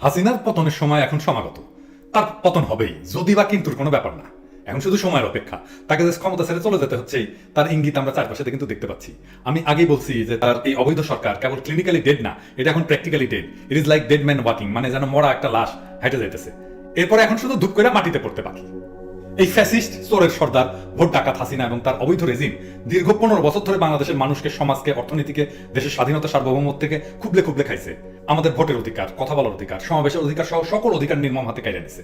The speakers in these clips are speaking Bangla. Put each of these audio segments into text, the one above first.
হাসিনার পতনের সময় এখন সমাগত। তার পতন হবেই, যদি বা কিন্তু কোনো ব্যাপার না। এখন শুধু সময়ের অপেক্ষা। তাকে যে ক্ষমতা ছেড়ে চলে যেতে হচ্ছে তার ইঙ্গিত আমরা চারপাশে কিন্তু দেখতে পাচ্ছি। আমি আগেই বলছি যে তার এই অবৈধ সরকার কেবল ক্লিনিক্যালি ডেড না, এটা এখন practically dead. It is like dead man walking, মানে যেন মরা একটা লাশ হেঁটে যাইতেছে। এরপরে এখন শুধু ধূপ করে মাটিতে পড়তে বাকি। এই ফ্যাসিস্ট চোরের সর্দার ভোট ডাকাত হাসিনা এবং তার অবৈধ রেজিম দীর্ঘ 15 বছর ধরে বাংলাদেশের মানুষকে, সমাজকে, অর্থনীতিকে, দেশের স্বাধীনতা সার্বভৌমত্ব থেকে খুবলে খুবলে খাইছে। আমাদের ভোটের অধিকার, কথা বলার অধিকার, সমাবেশের অধিকার সহ সকল অধিকার নির্মম হাতে কেড়ে নিছে।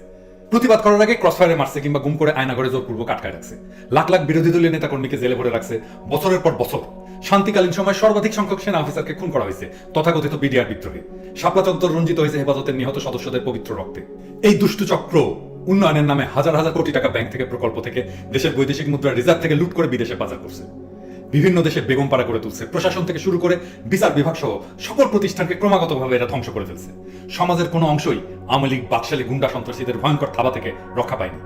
প্রতিবাদ করার আগে ক্রসফায়ারে মারছে কিংবা গুম করে আয়নাঘরে জোরপূর্বক আটকায় রাখছে। লাখ লাখ বিরোধী দলীয় নেতাকর্মীকে জেলে ভরে রাখছে বছরের পর বছর। শান্তিকালীন সময় সর্বাধিক সংখ্যক সেনা অফিসারকে খুন করা হয়েছে তথাকথিত বিডিআর বিদ্রোহে। শাপলা চত্বর রঞ্জিত হয়েছে হেফাজতের নিহত সদস্যদের পবিত্র রক্তে। এই দুষ্টু চক্র উন্নয়নের নামে হাজার হাজার কোটি টাকা ব্যাংক থেকে, প্রকল্প থেকে, দেশের বৈদেশিক মুদ্রার রিজার্ভ থেকে লুট করে বিদেশে পাচার করছে। বিভিন্ন দেশে বেগমপাড়া করে তুলছে। প্রশাসন থেকে শুরু করে বিচার বিভাগ সহ সকল প্রতিষ্ঠানকে ক্রমাগতভাবে এটা ধ্বংস করে ফেলছে। সমাজের কোনো অংশই আওয়ামী লীগ, বাকশালী, গুন্ডা সন্ত্রাসীদের ভয়ঙ্কর থাবা থেকে রক্ষা পায়নি।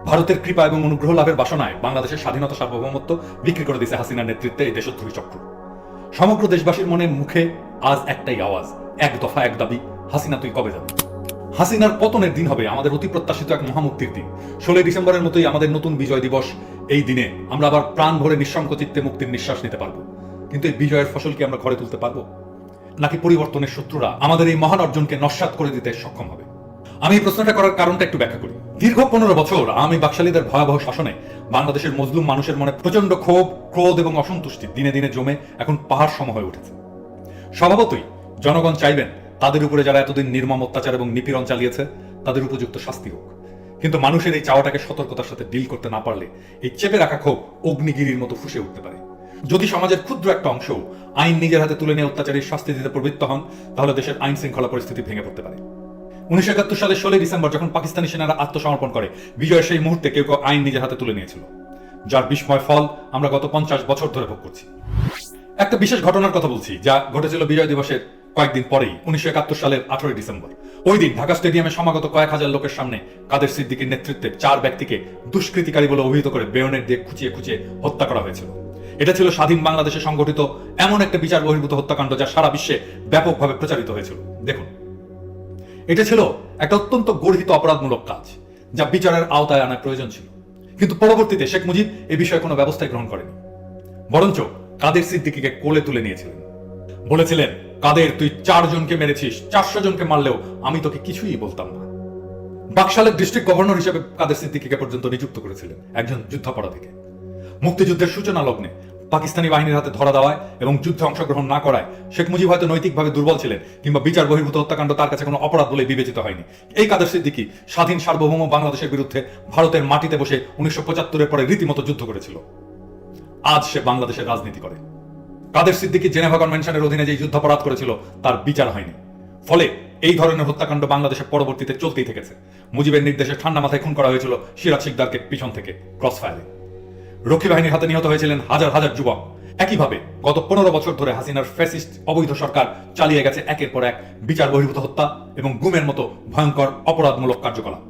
ভারতের কৃপা এবং অনুগ্রহ লাভের বাসনায় বাংলাদেশের স্বাধীনতা সার্বভৌমত্ব বিক্রি করে দিয়েছে হাসিনার নেতৃত্বে এই দেশদ্রোহী চক্র। সমগ্র দেশবাসীর মনে মুখে আজ একটাই আওয়াজ, এক দফা এক দাবি, হাসিনা তুই কবে যাবি? হাসিনার পতনের দিন হবে আমাদের অতি প্রত্যাশিত এক মহামুক্তির দিন। 16 ডিসেম্বরের মতোই আমাদের নতুন বিজয় দিবস। এই দিনে আমরা আবার প্রাণ ভরে নিঃশঙ্ক চিত্তে মুক্তির নিঃশ্বাস নিতে পারবো। কিন্তু এই বিজয়ের ফসল কি আমরা ঘরে তুলতে পারবো, নাকি পরিবর্তনের শত্রুরা আমাদের এই মহান অর্জনকে নস্যাৎ করে দিতে সক্ষম হবে? আমি এই প্রশ্নটা করার কারণটা একটু ব্যাখ্যা করি। দীর্ঘ 15 বছর আমি বাকশালীদের ভয়াবহ শাসনে বাংলাদেশের মজলুম মানুষের মনে প্রচন্ড ক্ষোভ, ক্রোধ এবং অসন্তুষ্টি দিনে দিনে জমে এখন পাহাড় সম হয়ে উঠেছে। স্বভাবতই জনগণ চাইবেন তাদের উপরে যারা এতদিন নির্মম অত্যাচার এবং নিপীড়ন চালিয়েছে তাদের উপযুক্ত শাস্তি হোক। কিন্তু মানুষের এই চাওয়াটাকে সতর্কতার সাথে ডিল করতে না পারলে এই চেপে রাখা ক্ষোভ অগ্নিগিরির মতো ফুসে উঠতে পারে। যদি সমাজের ক্ষুদ্র একটা অংশ আইন নিজের হাতে তুলে নিয়ে অত্যাচারীর শাস্তি দিতে প্রবৃত্ত হন, তাহলে দেশের আইন শৃঙ্খলা পরিস্থিতি ভেঙে পড়তে পারে। 1971 সালের 16 ডিসেম্বর যখন পাকিস্তানি সেনারা আত্মসমর্পণ করে, বিজয়ের সেই মুহূর্তে কেউ কেউ আইন নিজের হাতে তুলে নিয়েছিল, যার বিস্ময় ফল আমরা গত 50 বছর ধরে ভোগ করছি। একটা বিশেষ ঘটনার কথা বলছি, যা ঘটেছিল বিজয় দিবসের কয়েকদিন পরেই, 1971 সালের 18 ডিসেম্বর। ওই দিন ঢাকা স্টেডিয়ামে সমাগত কয়েক হাজার লোকের সামনে কাদের সিদ্দিকীর নেতৃত্বে 4 ব্যক্তিকে দুষ্কৃতিকারী বলে অভিহিত করে বেয়নেট দিয়ে খুঁচিয়ে খুঁচিয়ে হত্যা করা হয়েছিল। এটা ছিল স্বাধীন বাংলাদেশে সংগঠিত এমন একটা বিচার বহির্ভূত হত্যাকাণ্ড যা সারা বিশ্বে ব্যাপকভাবে প্রচারিত হয়েছিল। দেখুন, এটা ছিল একটা অত্যন্ত গর্হিত অপরাধমূলক কাজ, যা বিচারের আওতায় আনার প্রয়োজন ছিল। কিন্তু পরবর্তীতে শেখ মুজিব এ বিষয়ে কোনো ব্যবস্থাই গ্রহণ করেনি, বরঞ্চ কাদের সিদ্দিকীকে কোলে তুলে নিয়েছিলেন। বলেছিলেন, কাদের তুই 4 জনকে মেরেছিস, 400 জনকে মারলেও আমি তোকে কিছুই বলতাম না। বাকশালের ডিস্ট্রিক্ট গভর্নর হিসেবে কাদের সিদ্দিকীকে পর্যন্ত নিযুক্ত করেছিলেন একজন যুদ্ধাপরাধীকে। মুক্তিযুদ্ধের সূচনা লগ্নে পাকিস্তানি বাহিনীর হাতে ধরা দেওয়ায় এবং যুদ্ধে অংশগ্রহণ না করায় শেখ মুজিব হয়তো নৈতিকভাবে দুর্বল ছিলেন, কিংবা বিচার বহির্ভূত হত্যাকাণ্ড তার কাছে কোনো অপরাধ বলে বিবেচিত হয়নি। এই কাদের সিদ্দিকী স্বাধীন সার্বভৌম বাংলাদেশের বিরুদ্ধে ভারতের মাটিতে বসে 1975-এর পরে রীতিমতো যুদ্ধ করেছিল। আজ সে বাংলাদেশের রাজনীতি করে। কাদের সিদ্দিকী জেনেভা কনভেনশনের অধীনে যে যুদ্ধাপরাধ করেছিল তার বিচার হয়নি। ফলে এই ধরনের হত্যাকাণ্ড বাংলাদেশের পরবর্তীতে চলতেই থেকেছে। মুজিবের নির্দেশে ঠান্ডা মাথায় খুন করা হয়েছিল সিরাজ শিকদারকে পিছন থেকে ক্রসফায়ারে। রক্ষী বাহিনীর হাতে নিহত হয়েছিলেন হাজার হাজার যুবক। একইভাবে গত 15 বছর ধরে হাসিনার ফ্যাসিস্ট অবৈধ সরকার চালিয়ে গেছে একের পর এক বিচার বহির্ভূত হত্যা এবং গুমের মতো ভয়ঙ্কর অপরাধমূলক কার্যকলাপ।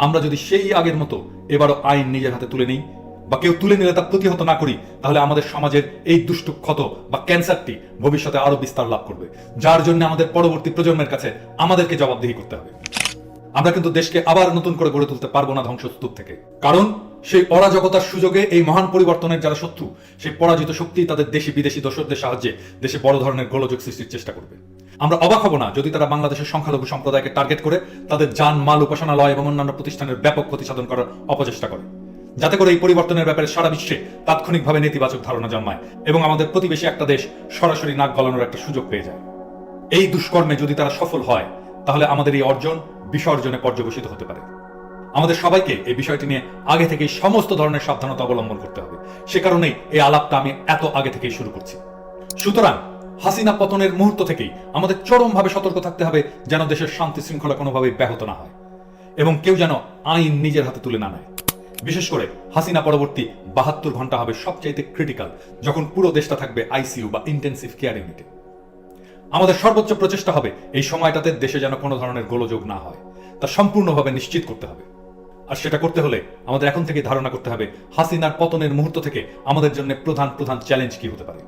আমরা যদি সেই আগের মতো এবারও আইন নিজের হাতে তুলে নিই, বা কেউ তুলে নিলে তা প্রতিহত না করি, তাহলে আমাদের সমাজের এই দুষ্টু ক্ষত বা ক্যান্সারটি ভবিষ্যতে আরো বিস্তার লাভ করবে, যার জন্য আমাদের পরবর্তী প্রজন্মের কাছে আমাদেরকে জবাবদিহি করতে হবে। আমরা কিন্তু দেশকে আবার নতুন করে গড়ে তুলতে পারবো না ধ্বংসস্তূপ থেকে, কারণ সেই অরাজকতার সুযোগে এই মহান পরিবর্তনের যারা শত্রু, সেই পরাজিত শক্তি তাদের দেশি বিদেশি দোসরদের সাহায্যে দেশে বড় ধরনের গোলযোগ সৃষ্টির চেষ্টা করবে। আমরা অবাক হব না যদি তারা বাংলাদেশের সংখ্যালঘু সম্প্রদায়কে টার্গেট করে তাদের জান, মাল, উপাসনালয় এবং অন্যান্য প্রতিষ্ঠানের ব্যাপক ক্ষতি সাধন করার অপচেষ্টা করে, যাতে করে এই পরিবর্তনের ব্যাপারে সারা বিশ্বে তাৎক্ষণিকভাবে নেতিবাচক ধারণা জন্মায় এবং আমাদের প্রতিবেশী একটা দেশ সরাসরি নাক গলানোর একটা সুযোগ পেয়ে যায়। এই দুষ্কর্মে যদি তারা সফল হয়, তাহলে আমাদের এই অর্জন বিসর্জনে পর্যবসিত হতে পারে। আমাদের সবাইকে এই বিষয়টি নিয়ে আগে থেকেই সমস্ত ধরনের সাবধানতা অবলম্বন করতে হবে। সে কারণেই এই আলাপটা আমি এত আগে থেকেই শুরু করছি। সুতরাং হাসিনা পতনের মুহূর্ত থেকেই আমাদের চরমভাবে সতর্ক থাকতে হবে, যেন দেশের শান্তি শৃঙ্খলা কোনোভাবেই ব্যাহত না হয় এবং কেউ যেন আইন নিজের হাতে তুলে না নেয়। বিশেষ করে হাসিনা পরবর্তী 72 ঘন্টা হবে সবচাইতে ক্রিটিক্যাল, যখন পুরো দেশটা থাকবে আইসিইউ বা ইন্টেন্সিভ কেয়ার ইউনিটে। আমাদের সর্বোচ্চ প্রচেষ্টা হবে এই সময়টাতে দেশে যেন কোনো ধরনের গোলযোগ না হয়, তা সম্পূর্ণভাবে নিশ্চিত করতে হবে। আর সেটা করতে হলে আমাদের এখন থেকে ধারণা করতে হবে হাসিনার পতনের মুহূর্ত থেকে আমাদের জন্য প্রধান প্রধান চ্যালেঞ্জ কি হতে পারে।